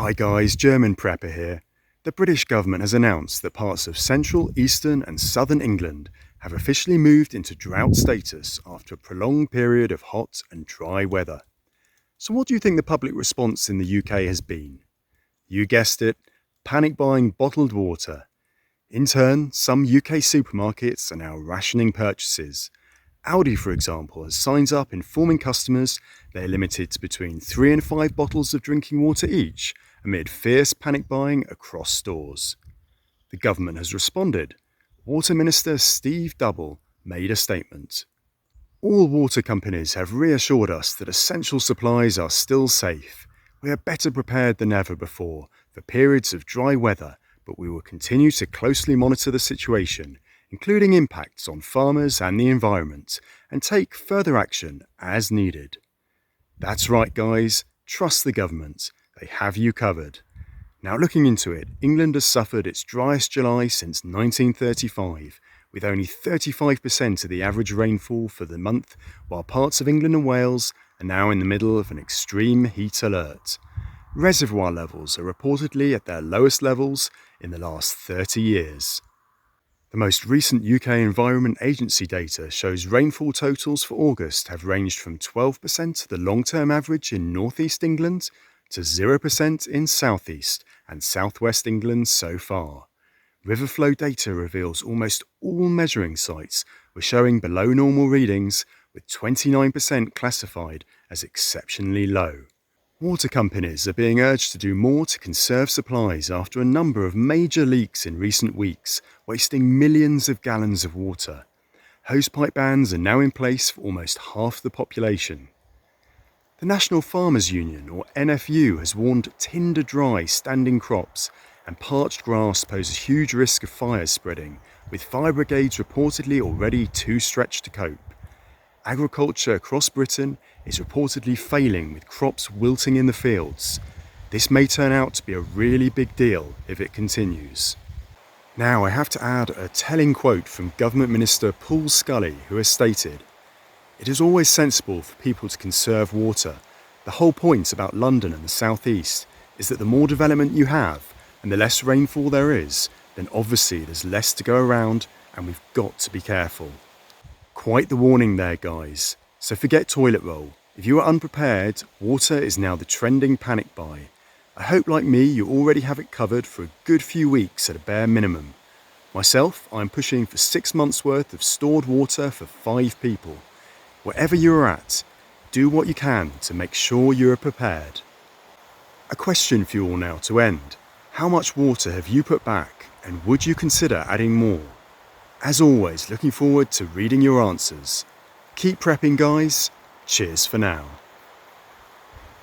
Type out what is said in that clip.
Hi guys, German Prepper here. The British government has announced that parts of central, eastern and southern England have officially moved into drought status after a prolonged period of hot and dry weather. So what do you think the public response in the UK has been? You guessed it, panic buying bottled water. In turn, some UK supermarkets are now rationing purchases. Aldi, for example, has signed up informing customers they're limited to between 3 and 5 bottles of drinking water each, amid fierce panic buying across stores. The government has responded. Water Minister Steve Double made a statement. All water companies have reassured us that essential supplies are still safe. We are better prepared than ever before for periods of dry weather, but we will continue to closely monitor the situation, including impacts on farmers and the environment, and take further action as needed. That's right, guys. Trust the government. They have you covered. Now looking into it, England has suffered its driest July since 1935, with only 35% of the average rainfall for the month, while parts of England and Wales are now in the middle of an extreme heat alert. Reservoir levels are reportedly at their lowest levels in the last 30 years. The most recent UK Environment Agency data shows rainfall totals for August have ranged from 12% of the long-term average in North East England to 0% in South East and South West England so far. River flow data reveals almost all measuring sites were showing below normal readings, with 29% classified as exceptionally low. Water companies are being urged to do more to conserve supplies after a number of major leaks in recent weeks, wasting millions of gallons of water. Hosepipe bans are now in place for almost half the population. The National Farmers Union, or NFU, has warned tinder-dry standing crops and parched grass pose a huge risk of fires spreading, with fire brigades reportedly already too stretched to cope. Agriculture across Britain is reportedly failing, with crops wilting in the fields. This may turn out to be a really big deal if it continues. Now I have to add a telling quote from Government Minister Paul Scully, who has stated, "It is always sensible for people to conserve water. The whole point about London and the South East is that the more development you have and the less rainfall there is, then obviously there's less to go around and we've got to be careful." Quite the warning there, guys. So forget toilet roll. If you are unprepared, water is now the trending panic buy. I hope, like me, you already have it covered for a good few weeks at a bare minimum. Myself, I'm pushing for 6 months worth of stored water for 5 people. Wherever you're at, do what you can to make sure you are prepared. A question for you all now to end. How much water have you put back, and would you consider adding more? As always, looking forward to reading your answers. Keep prepping, guys. Cheers for now.